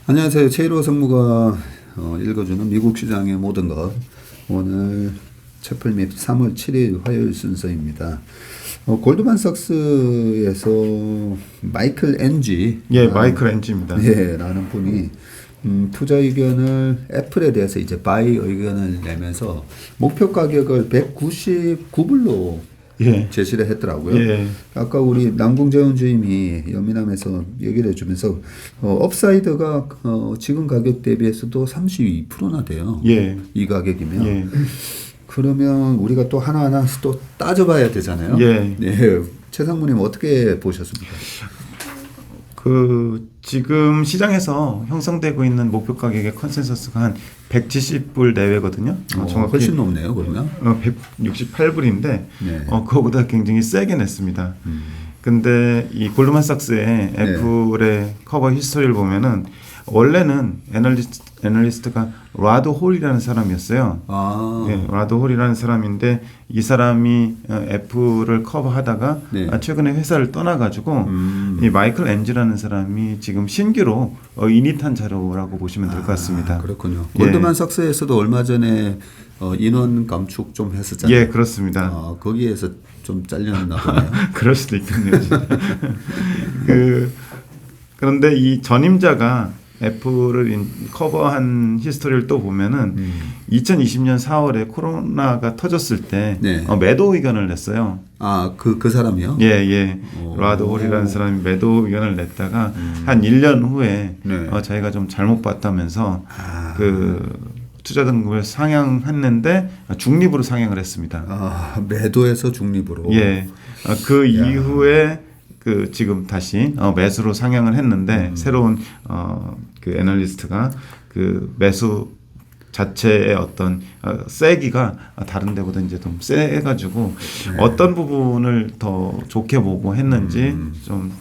안녕하세요. 최일호 성무가 읽어주는 미국 시장의 모든 것. 오늘 채플 및 3월 7일 화요일 순서입니다. 골드만삭스에서 마이클 엔지. 마이클 엔지입니다. 라는 분이 투자 의견을 애플에 대해서 이제 바이 의견을 내면서 목표 가격을 199불로 제시를 했더라고요. 아까 우리 남궁재원 주임이 연미남에서 얘기를 해주면서 업사이드가 지금 가격 대비해서도 32%나 돼요. 이 가격이면. 그러면 우리가 또 하나하나 또 따져봐야 되잖아요. 최상무님 어떻게 보셨습니까? 지금 시장에서 형성되고 있는 목표 가격의 컨센서스가 한 170불 내외거든요. 훨씬 높네요, 그러면. 168불인데, 그거보다 굉장히 세게 냈습니다. 근데 이 골드만삭스의 애플의 커버 히스토리를 보면은 원래는 애널리스트가 라드 홀이라는 사람이었어요. 라드 홀이라는 사람인데 이 사람이 애플을 커버하다가 최근에 회사를 떠나가지고 이 마이클 엔지라는 사람이 지금 신규로 인입한 자료라고 보시면 될 것 같습니다. 그렇군요. 골드만삭스에서도 얼마 전에 인원 감축 좀 했었잖아요. 그렇습니다. 거기에서 좀 잘렸나 보네요. 그럴 수도 있겠네요. 그런데 이 전임자가 애플을 커버한 히스토리를 또 보면은 2020년 4월에 코로나가 터졌을 때 매도 의견을 냈어요. 그 사람이요? 라드 홀이라는 사람이 매도 의견을 냈다가 한 1년 후에 자기가 좀 잘못 봤다면서 투자 등급을 상향했는데 중립으로 상향을 했습니다. 매도에서 중립으로. 그 이후에 지금 다시 매수로 상향을 했는데 새로운 그 애널리스트가 그 매수 자체의 어떤 세기가 다른 데보다 이제 좀 세가지고 어떤 부분을 더 좋게 보고 했는지 좀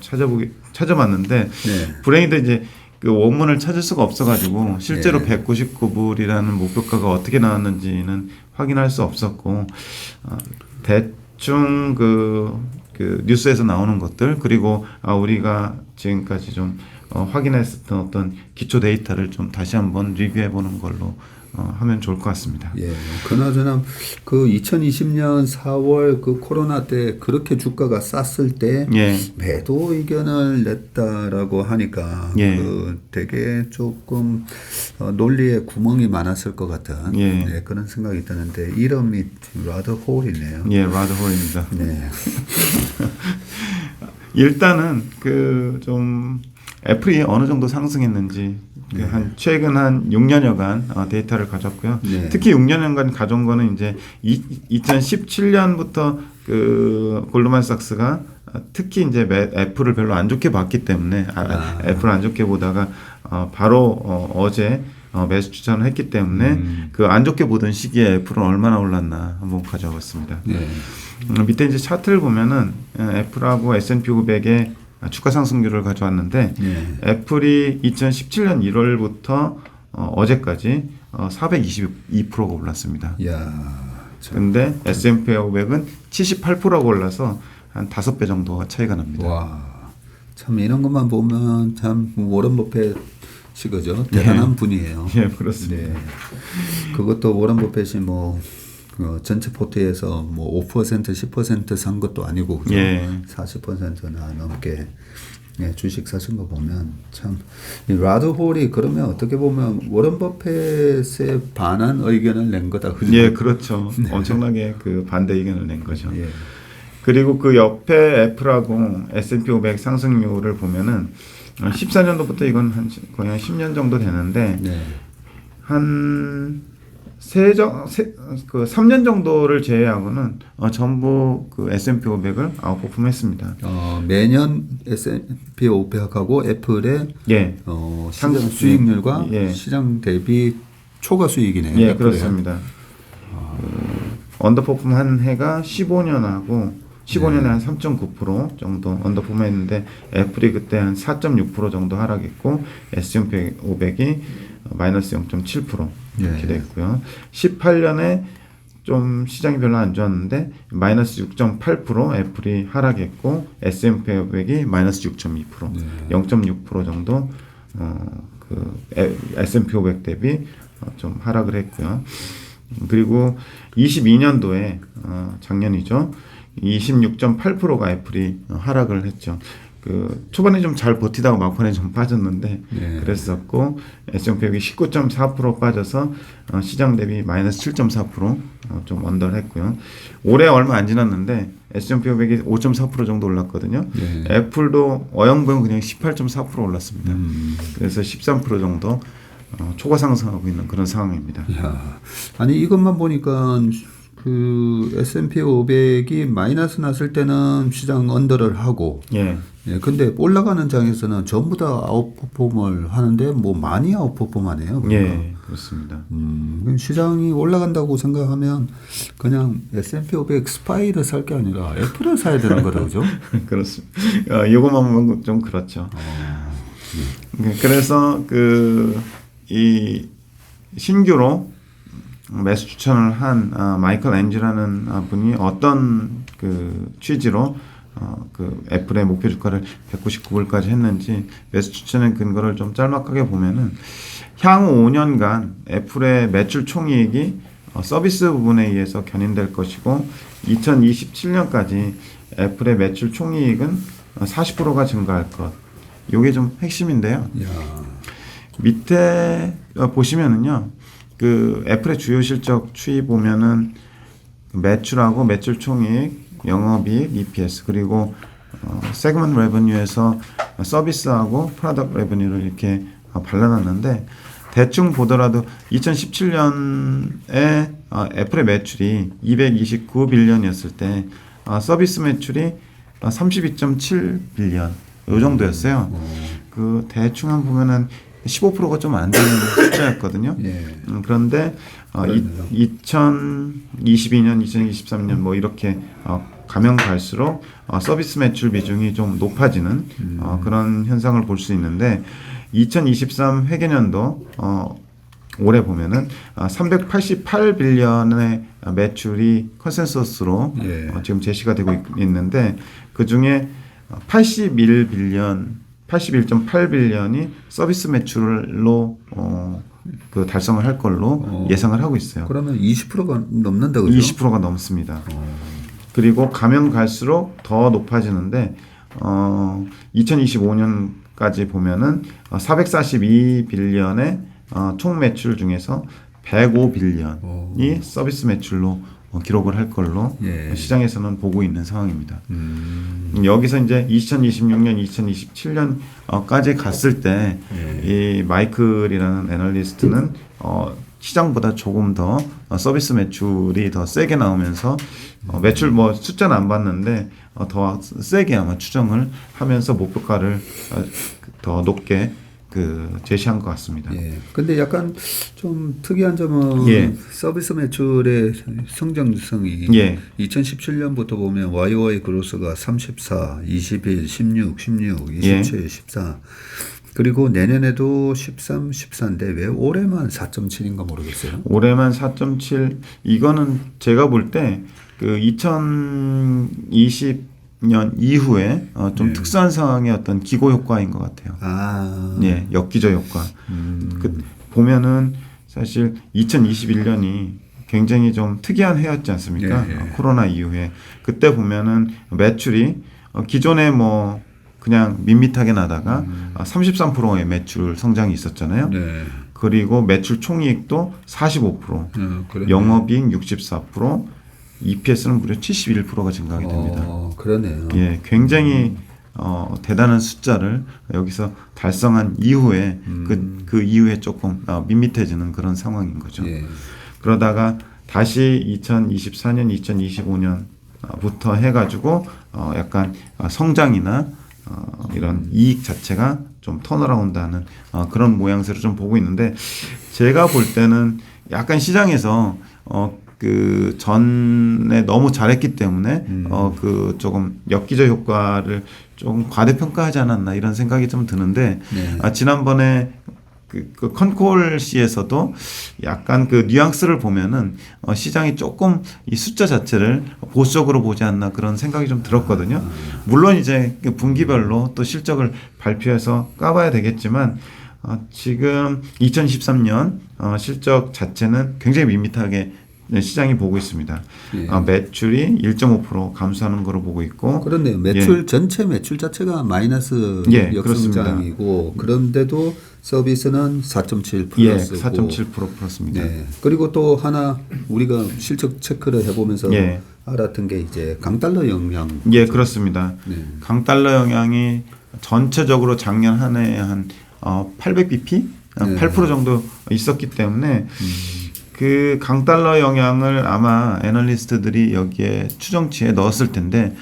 찾아봤는데 불행히도 이제 그 원문을 찾을 수가 없어가지고 실제로 199불이라는 목표가가 어떻게 나왔는지는 확인할 수 없었고 대충 그 뉴스에서 나오는 것들 그리고 우리가 지금까지 좀 확인했었던 어떤 기초 데이터를 좀 다시 한번 리뷰해 보는 걸로 하면 좋을 것 같습니다. 그나저나 그 2020년 4월 그 코로나 때 그렇게 주가가 쌌을 때 매도 의견을 냈다라고 하니까 되게 조금 논리에 구멍이 많았을 것 같은 그런 생각이 드는데 이름이 라드 홀이네요. 라드 홀입니다. 일단은 좀 애플이 어느 정도 상승했는지 최근 한 6년여간 데이터를 가졌고요. 특히 6년여간 가져온 거는 이제 2017년부터 그 골드만삭스가 특히 이제 애플을 별로 안 좋게 봤기 때문에 애플을 안 좋게 보다가 바로 어제 매수 추천을 했기 때문에 그 안 좋게 보던 시기에 애플은 얼마나 올랐나 한번 가져와봤습니다. 밑에 이제 차트를 보면은 애플하고 S&P 500의 주가 상승률을 가져왔는데 애플이 2017년 1월부터 어제까지 422%가 올랐습니다. 그런데 S&P 500은 78%가 올라서 한 5배 정도가 차이가 납니다. 참 이런 것만 보면 참 워런 버핏이죠. 대단한 분이에요. 그렇습니다. 그것도 워런 버핏이 전체 포트에서 5% 10% 산 것도 아니고 40%나 넘게 주식 사신 거 보면 참 라드 홀이 그러면 어떻게 보면 워런 버핏에 반한 의견을 낸 거다. 그렇죠. 엄청나게 그 반대 의견을 낸 거죠. 그리고 그 옆에 애플하고 S&P 500 상승률을 보면은 14년도부터 이건 거의 한 10년 정도 되는데 한 3년 정도를 제외하고는 전부 그 S&P 500을 아웃퍼폼했습니다. 매년 S&P 500하고 애플의 시장 수익률과 시장 대비 초과 수익이네요. 그렇습니다. 언더퍼폼한 해가 15년에 한 3.9% 정도 언더퍼폼했는데 애플이 그때 한 4.6% 정도 하락했고 S&P 500이 마이너스 0.7% 이렇게 됐고요. 18년에 좀 시장이 별로 안 좋았는데 마이너스 6.8% 애플이 하락했고 S&P 500이 마이너스 6.2% 0.6% 정도 S&P 500 대비 좀 하락을 했고요. 그리고 22년도에 작년이죠. 26.8%가 애플이 하락을 했죠. 초반에 좀 잘 버티다가 막판에 좀 빠졌는데 그랬었고 S&P 500이 19.4% 빠져서 시장 대비 마이너스 7.4% 언더를 했고요. 올해 얼마 안 지났는데 S&P 500이 5.4% 정도 올랐거든요. 애플도 어영부영 그냥 18.4% 올랐습니다. 그래서 13% 정도 초과 상승하고 있는 그런 상황입니다. 야, 아니 이것만 보니까 S&P 500이 마이너스 났을 때는 시장 언더를 하고, 근데 올라가는 장에서는 전부 다 아웃퍼폼을 하는데 뭐 많이 아웃퍼폼하네요. 그렇습니다. 시장이 올라간다고 생각하면 그냥 S&P 500 스파이를 살 게 아니라 애플을 사야 되는 거다, 그죠? 그렇습니다. 이것만 보면 좀 그렇죠. 그래서 이 신규로 매수 추천을 한 마이클 앤지라는 분이 어떤 취지로 애플의 목표 주가를 199불까지 했는지 매수 추천의 근거를 좀 짤막하게 보면은 향후 5년간 애플의 매출 총이익이 서비스 부분에 의해서 견인될 것이고 2027년까지 애플의 매출 총이익은 40%가 증가할 것. 이게 좀 핵심인데요. 밑에 보시면은요. 애플의 주요 실적 추이 보면은 매출하고 매출 총이익, 영업이익, EPS 그리고 세그먼트 레버뉴에서 서비스하고 프로덕트 레버뉴를 이렇게 발라놨는데 대충 보더라도 2017년에 애플의 매출이 229빌리언이었을 때 서비스 매출이 32.7빌리언 요 정도였어요. 대충 한 보면은 15%가 좀 안 되는 숫자였거든요. 그런데 2022년, 2023년 뭐 이렇게 가면 갈수록 서비스 매출 비중이 좀 높아지는 그런 현상을 볼 수 있는데 2023 회계년도 올해 보면은 388빌리언의 매출이 컨센서스로 지금 제시가 되고 있는데 그 중에 81.8빌리언이 서비스 매출로 달성을 할 걸로 예상을 하고 있어요. 그러면 20%가 넘는다 그죠? 20%가 넘습니다. 그리고 가면 갈수록 더 높아지는데 2025년까지 보면은 442빌리언의 총 매출 중에서 105빌리언이 서비스 매출로 기록을 할 걸로 시장에서는 보고 있는 상황입니다. 여기서 이제 2026년, 2027년까지 갔을 때 이 마이클이라는 애널리스트는 시장보다 조금 더 서비스 매출이 더 세게 나오면서 매출 뭐 숫자는 안 봤는데 더 세게 아마 추정을 하면서 목표가를 더 높게 제시한 것 같습니다. 근데 약간 좀 특이한 점은 서비스 매출의 성장성이 2017년부터 보면 YOY 그로스가 34, 21, 16, 27, 14 그리고 내년에도 13, 14인데 왜 올해만 4.7인가 모르겠어요. 올해만 4.7 이거는 제가 볼 때 2020년 이후에 좀 특수한 상황의 어떤 기고 효과인 것 같아요. 역기저 효과. 보면은 사실 2021년이 굉장히 좀 특이한 해였지 않습니까? 코로나 이후에 그때 보면은 매출이 기존에 뭐 그냥 밋밋하게 나다가 33%의 매출 성장이 있었잖아요. 그리고 매출 총이익도 45%, 영업이익 64%, EPS는 무려 71%가 증가하게 됩니다. 그러네요. 굉장히 대단한 숫자를 여기서 달성한 이후에 그 이후에 조금 밋밋해지는 그런 상황인 거죠. 그러다가 다시 2024년, 2025년부터 해가지고 약간 성장이나 이런 이익 자체가 좀 턴어라운드하는 그런 모양새를 좀 보고 있는데 제가 볼 때는 약간 시장에서 전에 너무 잘했기 때문에 조금 엽기적 효과를 좀 과대평가하지 않았나 이런 생각이 좀 드는데 지난번에 그 컨콜시에서도 약간 뉘앙스를 보면은 시장이 조금 이 숫자 자체를 보수적으로 보지 않나 그런 생각이 좀 들었거든요. 물론 이제 분기별로 또 실적을 발표해서 까봐야 되겠지만 지금 2013년 실적 자체는 굉장히 밋밋하게 시장이 보고 있습니다. 예. 매출이 1.5% 감소하는 거로 보고 있고. 그렇네요. 매출 전체 매출 자체가 마이너스 역성장이고 그런데도 서비스는 4.7 플러스고 4.7% 플러스입니다. 네. 그리고 또 하나 우리가 실적 체크를 해보면서 알았던 게 이제 강달러 영향. 예, 그렇습니다. 강달러 영향이 전체적으로 작년 한 해에 한 800bp, 8% 정도 있었기 때문에 그 강달러 영향을 아마 애널리스트들이 여기에 추정치에 넣었을 텐데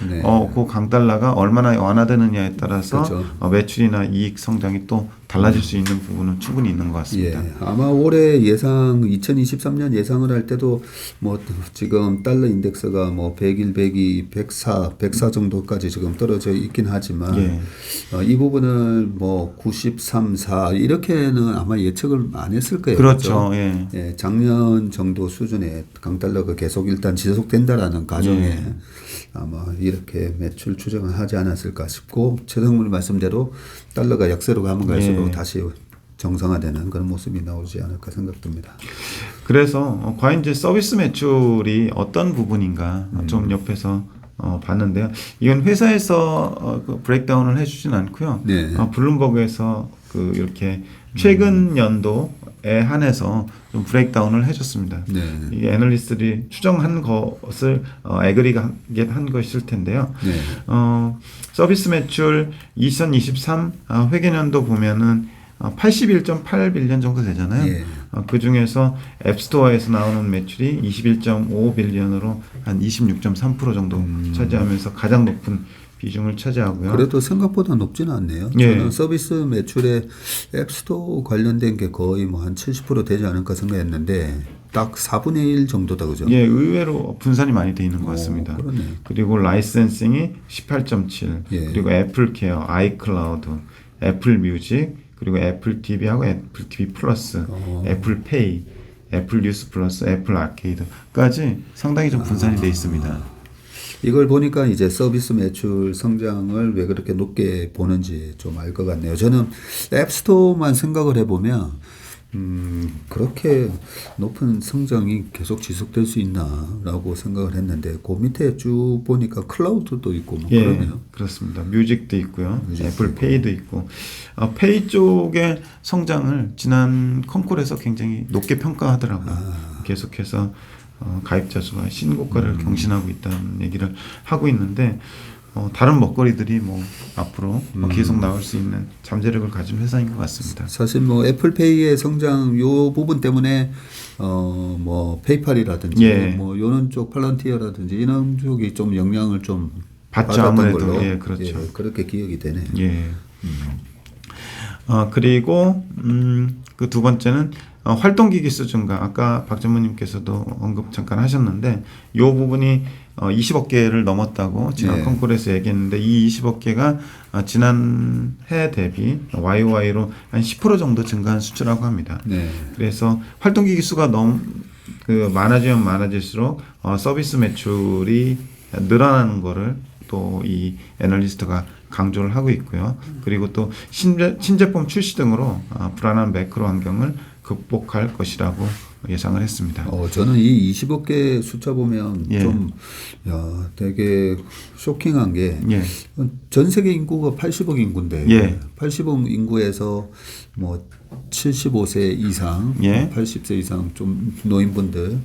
그 강달러가 얼마나 완화되느냐에 따라서 그렇죠. 매출이나 이익 성장이 또 달라질 수 있는 부분은 충분히 있는 것 같습니다. 예, 아마 올해 예상 2023년 예상을 할 때도 뭐 지금 달러 인덱스가 뭐 101, 102, 104 정도까지 지금 떨어져 있긴 하지만 이 부분을 뭐 93, 4 이렇게는 아마 예측을 안 했을 거예요. 그렇죠. 예, 작년 정도 수준의 강달러가 계속 일단 지속된다라는 가정에 아마 이렇게 매출 추정을 하지 않았을까 싶고 최성물 말씀대로 달러가 약세로 가면 갈수록 다시 정상화되는 그런 모습이 나오지 않을까 생각됩니다. 그래서 과연 이제 서비스 매출이 어떤 부분인가 좀 옆에서 봤는데요. 이건 회사에서 그 브레이크다운을 해주진 않고요. 블룸버그에서 그 이렇게 최근 연도에 한해서 좀 브레이크다운을 해줬습니다. 이 애널리스트들이 추정한 것을 애그리게이트 한 것일 텐데요. 서비스 매출 2023 회계년도 보면은 81.8빌리언 정도 되잖아요. 그 중에서 앱스토어에서 나오는 매출이 21.5빌리언으로 한 26.3% 정도 차지하면서 가장 높은 비중을 차지하고요. 그래도 생각보다 높지는 않네요. 저는 서비스 매출에 앱스토어 관련된 게 거의 뭐 한 70% 되지 않을까 생각했는데 딱 4분의 1 정도다 그죠? 예, 의외로 분산이 많이 돼 있는 것 같습니다. 그러네. 그리고 라이센싱이 18.7, 그리고 애플케어, 아이클라우드, 애플 뮤직, 그리고 애플 TV하고 애플 TV 플러스, 애플 페이, 애플 뉴스 플러스, 애플 아케이드까지 상당히 좀 분산이 돼 있습니다. 이걸 보니까 이제 서비스 매출 성장을 왜 그렇게 높게 보는지 좀 알 것 같네요. 저는 앱스토어만 생각을 해보면 그렇게 높은 성장이 계속 지속될 수 있나라고 생각을 했는데 그 밑에 쭉 보니까 클라우드도 있고 뭐 그러네요. 그렇습니다. 뮤직도 있고요. 애플 페이도 있고 페이 쪽의 성장을 지난 컨콜에서 굉장히 높게 평가하더라고요. 계속해서 가입자 수가 신고가를 경신하고 있다는 얘기를 하고 있는데 다른 먹거리들이 뭐 앞으로 계속 나올 수 있는 잠재력을 가진 회사인 것 같습니다. 사실 뭐 애플페이의 성장 요 부분 때문에 뭐 페이팔이라든지 뭐 요런 쪽 팔런티어라든지 이런 쪽이 좀 영향을 좀 받죠. 아무래도 걸로. 그렇죠. 그렇게 기억이 되네요. 그리고 그 두 번째는 활동기기 수준가 아까 박 전무님께서도 언급 잠깐 하셨는데 이 부분이 20억 개를 넘었다고 지난 컨콜에서 얘기했는데 이 20억 개가 지난 해 대비 YOY로 한 10% 정도 증가한 수치라고 합니다. 그래서 활동기기 수가 많아지면 많아질수록 서비스 매출이 늘어나는 거를 또 이 애널리스트가 강조를 하고 있고요. 그리고 또 신제품 출시 등으로 불안한 매크로 환경을 극복할 것이라고 예상을 했습니다. 저는 이 20억 개 숫자 보면 좀 되게 쇼킹한 게 전 세계 인구가 80억 인구인데 80억 인구에서 뭐 75세 이상, 80세 이상 좀 노인분들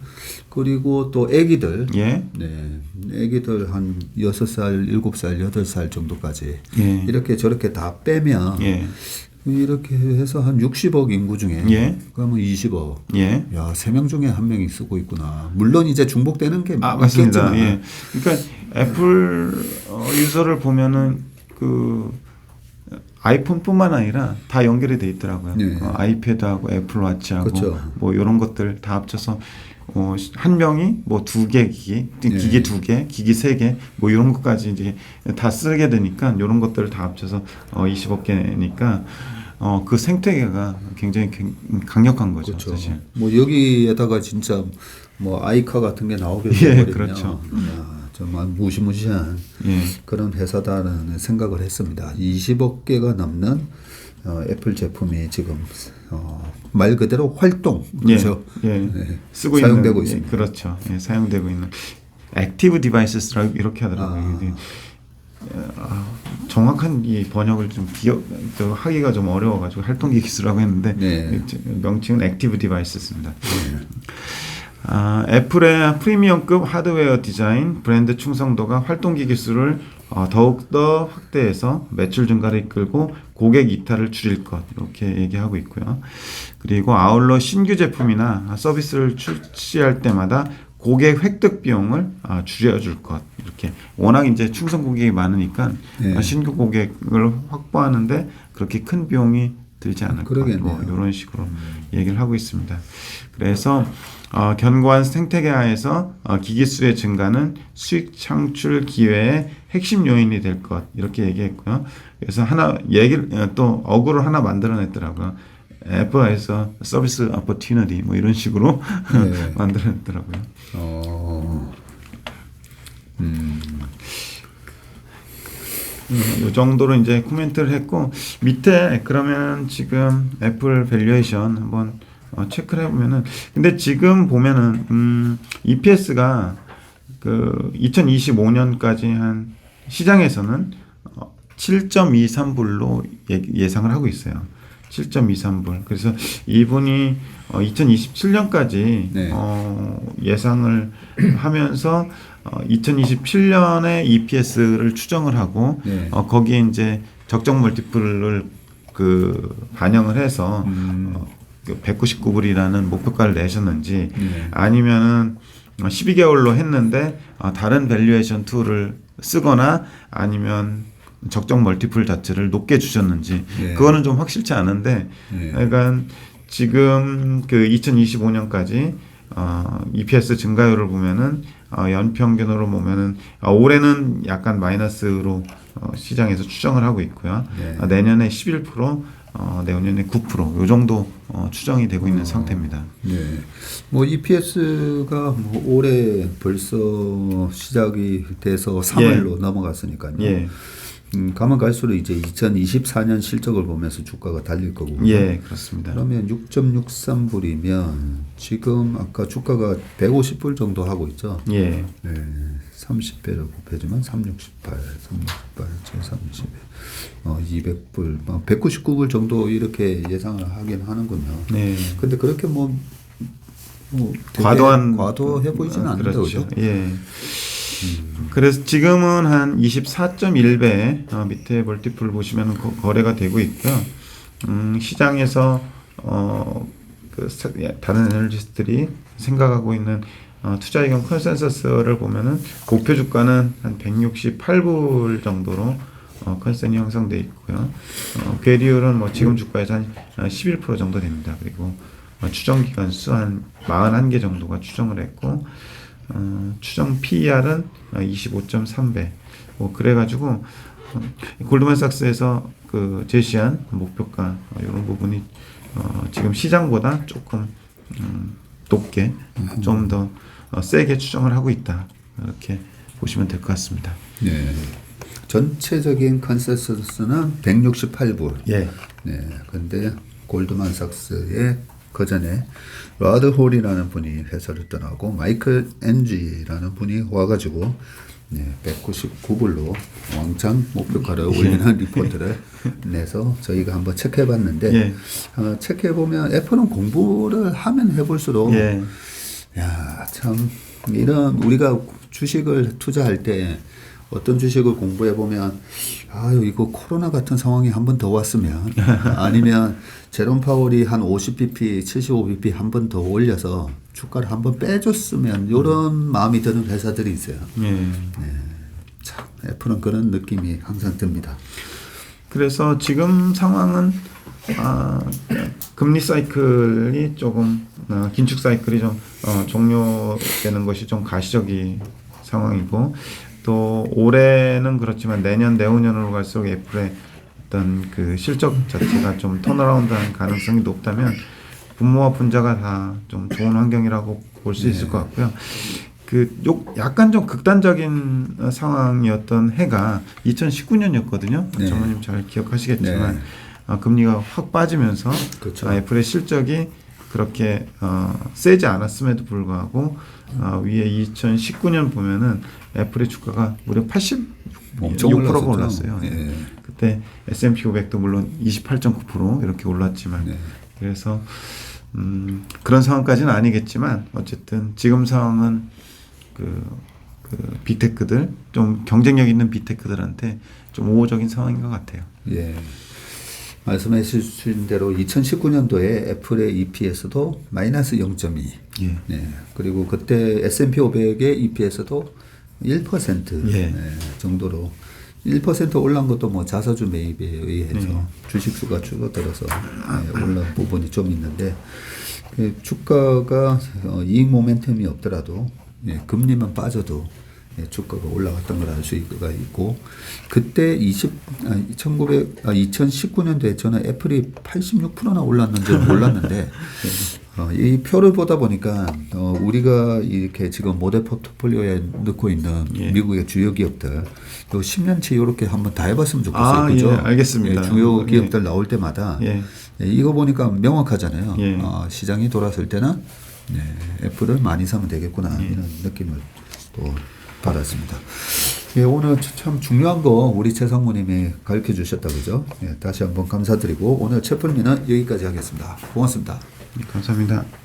그리고 또 아기들, 아기들 한 6살, 7살, 8살 정도까지 이렇게 저렇게 다 빼면 이렇게 해서 한 60억 인구 중에 그러면 20억. 야, 3명 중에 1명이 쓰고 있구나. 물론 이제 중복되는 게 맞습니다. 그러니까 애플 유저를 보면은 그 아이폰뿐만 아니라 다 연결이 돼 있더라고요. 아이패드하고 애플워치하고 뭐 이런 것들 다 합쳐서 한 명이 뭐 2개 기기, 기기 2개, 기기 3개, 뭐 이런 것까지 이제 다 쓰게 되니까 이런 것들을 다 합쳐서 20억 개니까 그 생태계가 굉장히 강력한 거죠. 사실. 뭐 여기에다가 진짜 뭐 아이카 같은 게 나오게 되거든요. 그렇죠. 정말 무시무시한 그런 회사다라는 생각을 했습니다. 20억 개가 넘는 애플 제품이 지금 말 그대로 활동 그렇죠. 네. 쓰고 사용되고 있는, 있습니다. 그렇죠. 사용되고 있는 액티브 디바이스라고 이렇게 하더라고요. 정확한 이 번역을 좀 하기가 좀 어려워가지고 활동기 기술이라고 했는데 명칭은 액티브 디바이스입니다. 애플의 프리미엄급 하드웨어 디자인, 브랜드 충성도가 활동기 기술을 더욱더 확대해서 매출 증가를 이끌고 고객 이탈을 줄일 것, 이렇게 얘기하고 있고요. 그리고 아울러 신규 제품이나 서비스를 출시할 때마다 고객 획득 비용을 줄여줄 것, 이렇게. 워낙 이제 충성 고객이 많으니까 신규 고객을 확보하는데 그렇게 큰 비용이 들지 않을 것, 이런 식으로 얘기를 하고 있습니다. 그래서 견고한 생태계 하에서 기기수의 증가는 수익 창출 기회의 핵심 요인이 될 것, 이렇게 얘기했고요. 그래서 하나 얘기를 또 어구를 하나 만들어냈더라고요. 애플에서 서비스 어퍼튜니티 뭐 이런 식으로 만들어냈더라고요. 이 정도로 이제 코멘트를 했고, 밑에 그러면 지금 애플 밸류에이션 한번 체크를 해보면은, 근데 지금 보면은 EPS가 그 2025년까지 한 시장에서는 7.23불로 예상을 하고 있어요. 7.23불. 그래서 이분이 2027년까지 예상을 하면서 2027년에 EPS를 추정을 하고 거기에 이제 적정 멀티플을 반영을 해서 199불이라는 목표가를 내셨는지 아니면은 12개월로 했는데 다른 밸류에이션 툴을 쓰거나 아니면 적정 멀티플 자체를 높게 주셨는지 그거는 좀 확실치 않은데 그러니까 지금 그 2025년까지 EPS 증가율을 보면은 연평균으로 보면은 올해는 약간 마이너스로 시장에서 추정을 하고 있고요. 내년에 11%, 내년에 9%, 요 정도 추정이 되고 있는 상태입니다. 뭐 EPS가 뭐 올해 벌써 시작이 돼서 3월로 넘어갔으니까요. 가면 갈수록 이제 2024년 실적을 보면서 주가가 달릴 거고. 그렇습니다. 그러면 6.63불이면 지금 아까 주가가 150불 정도 하고 있죠. 30배를 곱해주면 368, 730, 200불, 199불 정도 이렇게 예상을 하긴 하는군요. 근데 그렇게 뭐 과도해 보이지는 않는데 그렇죠? 그래서 지금은 한 24.1배 밑에 멀티플 보시면 거래가 되고 있고요. 시장에서 다른 애널리스트들이 생각하고 있는 투자 의견 컨센서스를 보면은 목표 주가는 한 168불 정도로 컨센이 형성돼 있고요. 괴리율은 뭐 지금 주가에서 한 11% 정도 됩니다. 그리고 추정 기간 수 한 41개 정도가 추정을 했고 추정 PER은 25.3배. 뭐 그래가지고 골드만삭스에서 제시한 목표가 이런 부분이 지금 시장보다 조금 높게 좀 더 세게 추정을 하고 있다. 이렇게 보시면 될 것 같습니다. 전체적인 컨센서스는 168불. 근데 골드만삭스의 그 전에 라드 홀이라는 분이 회사를 떠나고 마이클 엔지라는 분이 와가지고 199불로 왕창 목표가를 올리는 리포트를 내서 저희가 한번 체크해봤는데 체크해보면 애플은 공부를 하면 해볼수록 참 이런 우리가 주식을 투자할 때 어떤 주식을 공부해보면 이거 코로나 같은 상황이 한 번 더 왔으면 아니면 제롬 파월이 한 50bp, 75bp 한 번 더 올려서 주가를 한 번 빼줬으면 이런 마음이 드는 회사들이 있어요. 참 애플은 그런 느낌이 항상 듭니다. 그래서 지금 상황은 금리 사이클이 조금 긴축 사이클이 좀 종료되는 것이 좀 가시적인 상황이고 또 올해는 그렇지만 내년 내후년으로 갈수록 애플의 어떤 그 실적 자체가 좀 턴어라운드하는 가능성이 높다면 분모와 분자가 다 좀 좋은 환경이라고 볼 수 있을 것 같고요. 약간 좀 극단적인 상황이었던 해가 2019년이었거든요. 전무님 잘 기억하시겠지만 금리가 확 빠지면서 그렇죠. 애플의 실적이 그렇게 세지 않았음에도 불구하고 위에 2019년 보면은 애플의 주가가 무려 86%가 올랐어요. 예. 그때 S&P 500도 물론 28.9% 이렇게 올랐지만 네. 그래서 그런 상황까지는 아니겠지만 어쨌든 지금 상황은 그 빅테크들 좀 경쟁력 있는 빅테크들한테 좀 우호적인 상황인 것 같아요. 예. 말씀해 주신 대로 2019년도에 애플의 EPS도 마이너스 0.2. 예. 네. 그리고 그때 S&P 500의 EPS도 1% 예. 네, 정도로 1% 올라온 것도 뭐 자사주 매입에 의해서 주식수가 줄어들어서 올라온 부분이 좀 있는데 주가가 이익 모멘텀이 없더라도 금리만 빠져도 주가가 올라갔던 걸 알 수가 있고 그때 2019년도에 저는 애플이 86%나 올랐는지 몰랐는데 이 표를 보다 보니까 우리가 이렇게 지금 모델 포트폴리오에 넣고 있는 미국의 주요 기업들 요 10년치 이렇게 한번 다 해봤으면 좋겠어요. 그죠? 예, 알겠습니다. 주요 기업들 나올 때마다 이거 보니까 명확하잖아요. 시장이 돌았을 때는 애플을 많이 사면 되겠구나 이런 느낌을 또 받았습니다. 오늘 참 중요한 거 우리 최상무님이 가르쳐 주셨다 그죠? 다시 한번 감사드리고 오늘 채플미는 여기까지 하겠습니다. 고맙습니다. 감사합니다.